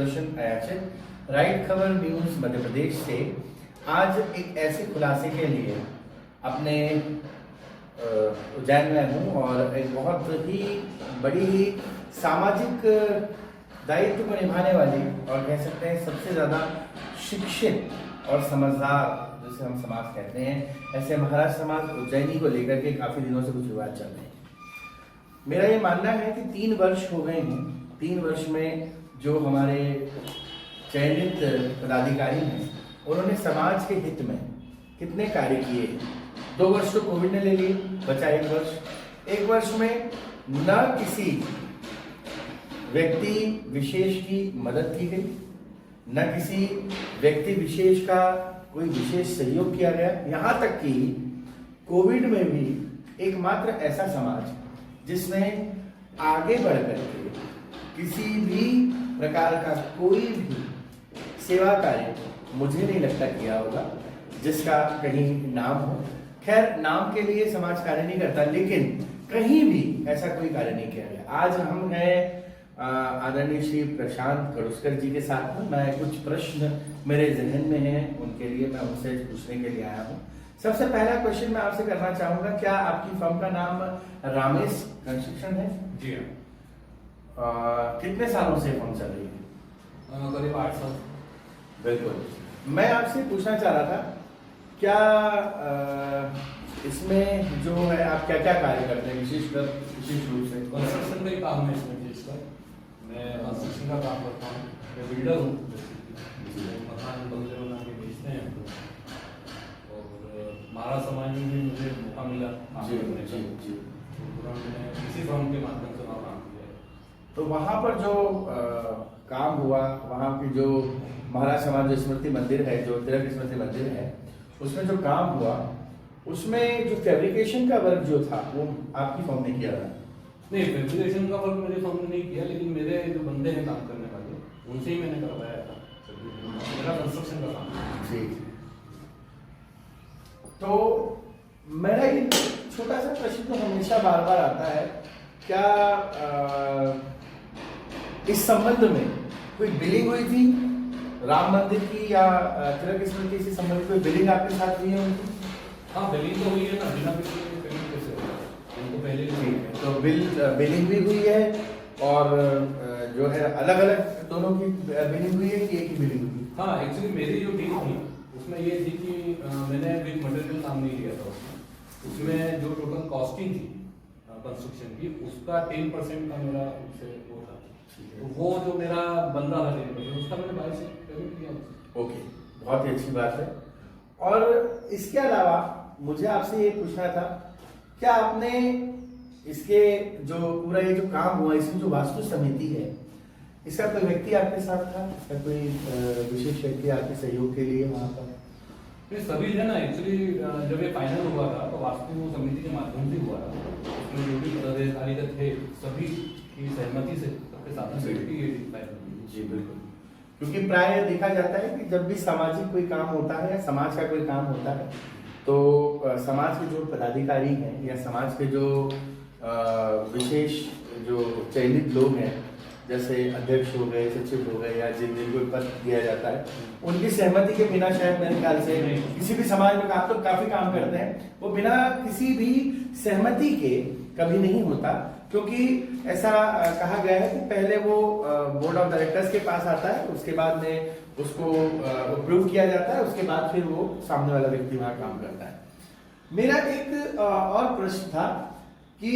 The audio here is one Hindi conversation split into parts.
सुदर्शन अयाचित, राइट खबर न्यूज मध्य प्रदेश से आज एक ऐसे खुलासे के लिए अपने उज्जैन में हूँ और एक बहुत ही बड़ी सामाजिक दायित्व को निभाने वाली और कह सकते हैं सबसे ज़्यादा शिक्षित और समझदार जिसे हम समाज कहते हैं, ऐसे महाराष्ट्र समाज उज्जैनी को लेकर के काफ़ी दिनों से कुछ विवाद चल रहे हैं। मेरा ये मानना है कि 3 वर्ष हो गए हैं। 3 वर्ष में जो हमारे चयनित पदाधिकारी हैं उन्होंने समाज के हित में कितने कार्य किए। 2 वर्ष तो कोविड ने ले लिए, बचा 1 वर्ष। 1 वर्ष में न किसी व्यक्ति विशेष की मदद की गई, न किसी व्यक्ति विशेष का कोई विशेष सहयोग किया गया। यहाँ तक कि कोविड में भी एकमात्र ऐसा समाज जिसने आगे बढ़कर के किसी भी प्रकार का कोई भी सेवा कार्य मुझे नहीं लगता किया होगा जिसका कहीं नाम हो। खैर, नाम के लिए समाज कार्य नहीं करता, लेकिन कहीं भी ऐसा कोई कार्य नहीं किया गया। आज हम हैं आदरणीय श्री प्रशांत कड़ुस्कर जी के साथ में। मैं कुछ प्रश्न मेरे जहन में हैं, उनके लिए मैं उनसे पूछने के लिए आया हूँ। सबसे पहला क्वेश्चन मैं आपसे करना चाहूंगा, क्या आपकी फर्म का नाम रामेश कंस्ट्रक्शन है? जी हाँ। कितने सालों से फर्म चल रही है? करीब 8 साल। बिल्कुल। मैं आपसे पूछना चाह रहा था, क्या इसमें जो है आप क्या क्या कार्य करते हैं विशेष रूप से? कंस्ट्रक्शन का ही काम है इसमें विशेषकर। मैं कंस्ट्रक्शन का काम करता हूँ, मैं बिल्डर हूँ। मकान बंगले बना के बेचते हैं हम लोग। और महाराज समाज में भी मुझे मौका मिला काम करने का, तो पूरा मैंने इसी फर्म के माध्यम से वहाँ काम किया। तो वहाँ पर जो काम हुआ, वहाँ की जो महाराज समाज जो स्मृति मंदिर है, जो तिलक स्मृति मंदिर है, उसमें जो काम हुआ, उसमें जो फैब्रिकेशन का वर्क जो था वो आपकी फर्म ने किया था? नहीं, फैब्रिकेशन का वर्क मेरे फर्म ने नहीं किया, लेकिन मेरे जो बंदे हैं काम करने वाले, उनसे ही मैंने करवाया था। मेरा कंस्ट्रक्शन का काम। जी। तो मेरा ये छोटा सा प्रश्न तो हमेशा बार बार आता है, क्या इस संबंध में कोई बिलिंग हुई थी राम मंदिर की या तिलक स्मृति से संबंधित कोई बिलिंग आपके साथ हुई है उनकी? हाँ, बिलिंग तो हुई है ना, बिना बिलिंग कैसे होगा? उनको पहले ठीक है, तो बिलिंग भी हुई है और जो है अलग अलग दोनों की बिलिंग हुई है कि एक ही बिलिंग हुई? हाँ, एक्चुअली मेरी जो डील थी उसमें ये थी कि मैंने विद मटेरियल काम नहीं लिया था उसमें जो टोटल कॉस्टिंग थी कंस्ट्रक्शन की, उसका 10% का मेरा उससे वो था। तो वो जो मेरा बंदा था 10%, उसका मैंने 22 पेमेंट किया। ओके, बहुत ही अच्छी बात है। और इसके अलावा मुझे आपसे ये पूछना था, क्या आपने इसके जो पूरा ये जो काम हुआ, इसमें जो वास्तु समिति है, इसका कोई व्यक्ति आपके साथ था? इसका कोई विशेष व्यक्ति आपके सहयोग के लिए वहाँ पर? नहीं, सभी है ना। एक्चुअली जब ये फाइनल हुआ था तो वास्तु समिति के माध्यम से हुआ था। उसमें जो भी पदाधिकारी थे सभी की सहमति से सबके साथ में बैठ के ये फाइनल हुई। जी बिल्कुल, क्योंकि प्राय देखा जाता है कि जब भी सामाजिक कोई काम होता है या समाज का कोई काम होता है तो समाज के जो पदाधिकारी हैं या समाज के जो विशेष जो चयनित लोग हैं, जैसे अध्यक्ष हो गए, सचिव हो गए, या जिनको पद दिया जाता है, उनकी सहमति के बिना शायद मेरे ख्याल से किसी भी समाज में आप तो काफी काम करते हैं, वो बिना किसी भी सहमति के कभी नहीं होता। क्योंकि ऐसा कहा गया है कि पहले वो बोर्ड ऑफ डायरेक्टर्स के पास आता है, उसके बाद में उसको अप्रूव किया जाता है, उसके बाद फिर वो सामने वाला व्यक्ति वहां काम करता है। मेरा एक और प्रश्न था कि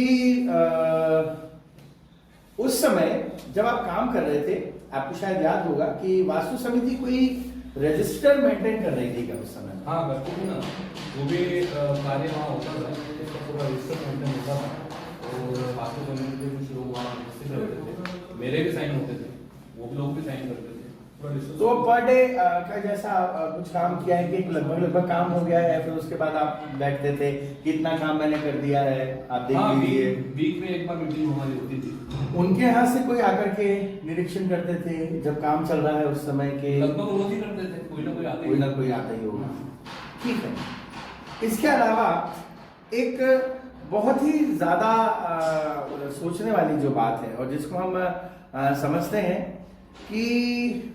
उस समय जब आप काम कर रहे थे, आपको शायद याद होगा कि वास्तु समिति कोई रजिस्टर मेंटेन कर रही थी क्या उस समय? हाँ, करती थी ना। जो भी कार्य वहाँ होता था उसका पूरा रजिस्टर मेंटेन होता था और वास्तु समिति के कुछ लोग वहाँ रजिस्टर करते थे, मेरे भी साइन होते थे, वो लोग भी साइन करते थे। तो पर डे का जैसा कुछ काम किया है कि लगभग काम हो गया है, फिर उसके बाद आप बैठते थे कि इतना काम मैंने कर दिया है, आप देख लीजिए? वीक में एक बार मीटिंग हमारी होती थी। उनके यहाँ से कोई आकर के निरीक्षण करते थे जब काम चल रहा है उस समय के? लगभग रोज ही करते थे, कोई ना कोई आता ही होगा। ठीक है। इसके अलावा एक बहुत ही ज्यादा सोचने वाली जो बात है और जिसको हम समझते हैं कि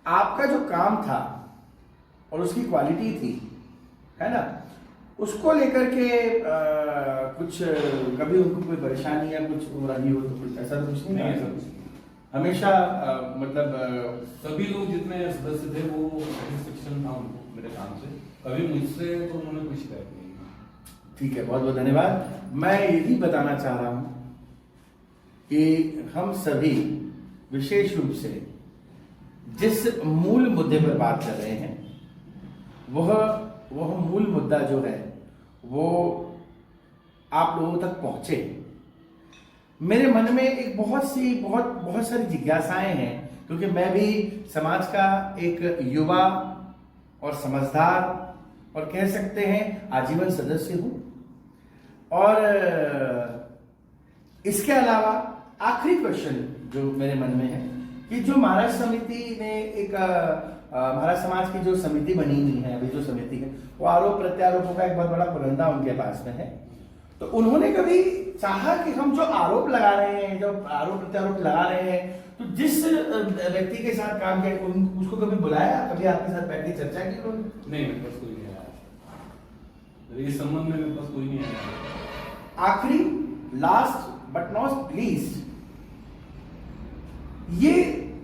आपका जो काम था और उसकी क्वालिटी थी, है ना, उसको लेकर के कुछ कभी उनको कोई परेशानी या कुछ हो रही हो, तो कुछ ऐसा तो कुछ नहीं नहीं, था? ऐसा कुछ नहीं। हमेशा मतलब सभी लोग जितने सदस्य थे वो सेटिस्फेक्शन था उनको मेरे काम से, कभी मुझसे तो उन्होंने कोई शिकायत नहीं की। ठीक है, बहुत बहुत धन्यवाद। मैं यही बताना चाह रहा हूं कि हम सभी विशेष रूप से जिस मूल मुद्दे पर बात कर रहे हैं, वह मूल मुद्दा जो है वो आप लोगों तक पहुंचे। मेरे मन में एक बहुत सारी जिज्ञासाएं हैं, क्योंकि मैं भी समाज का एक युवा और समझदार और कह सकते हैं आजीवन सदस्य हूं। और इसके अलावा आखिरी क्वेश्चन जो मेरे मन में है कि जो महाराज समिति ने एक महाराज समाज की जो समिति बनी हुई है, अभी जो समिति है, वो आरोप प्रत्यारोपों का एक बहुत बड़ा पुरंदा उनके पास में है। तो उन्होंने कभी चाहा कि हम जो आरोप लगा रहे हैं, जो आरोप प्रत्यारोप लगा रहे हैं, तो जिस व्यक्ति के साथ काम किया उसको कभी बुलाया, कभी आपके साथ बैठ के चर्चा की उन्होंने? नहीं, मेरे पास कोई नहीं आया, मेरे इस संबंध में मेरे पास कोई नहीं आया। आखिरी, लास्ट बट नॉट लीस्ट, ये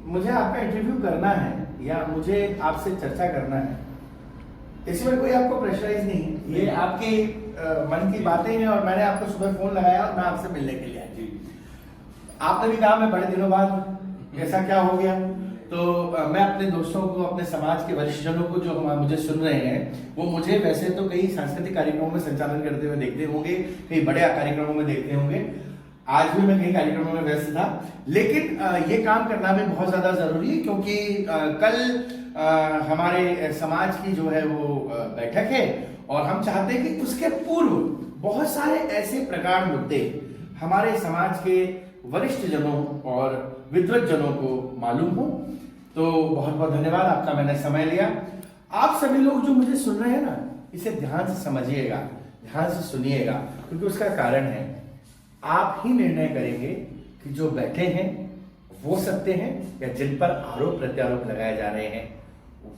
मुझे आपका इंटरव्यू करना है या मुझे आपसे चर्चा करना है, इसमें कोई आपको प्रेशराइज नहीं है, ये आपके मन की बातें हैं। और मैंने आपको सुबह फोन लगाया और मैं आपसे मिलने के लिए आया। जी, आपने भी कहा मैं बड़े दिनों बाद ऐसा क्या हो गया, तो मैं अपने दोस्तों को, अपने समाज के वरिष्ठ जनों को जो मुझे सुन रहे हैं, वो मुझे वैसे तो कई सांस्कृतिक कार्यक्रमों में संचालन करते हुए देखते होंगे, कई बड़े कार्यक्रमों में देखते होंगे, आज भी मैं कई कार्यक्रमों में व्यस्त था, लेकिन ये काम करना भी बहुत ज्यादा जरूरी है, क्योंकि कल हमारे समाज की जो है वो बैठक है और हम चाहते हैं कि उसके पूर्व बहुत सारे ऐसे प्रगाढ़ मुद्दे हमारे समाज के वरिष्ठ जनों और विद्वत जनों को मालूम हो। तो बहुत बहुत धन्यवाद आपका, मैंने समय लिया। आप सभी लोग जो मुझे सुन रहे हैं ना, इसे ध्यान से समझिएगा, ध्यान से सुनिएगा, क्योंकि उसका कारण है आप ही निर्णय करेंगे कि जो बैठे हैं वो सत्य हैं या जिन पर आरोप प्रत्यारोप लगाए जा रहे हैं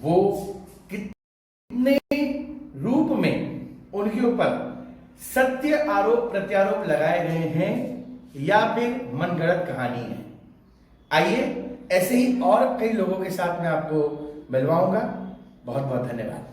वो कितने रूप में उनके ऊपर सत्य आरोप प्रत्यारोप लगाए गए हैं या फिर मनगढ़ंत कहानी है। आइए, ऐसे ही और कई लोगों के साथ मैं आपको मिलवाऊंगा। बहुत बहुत धन्यवाद।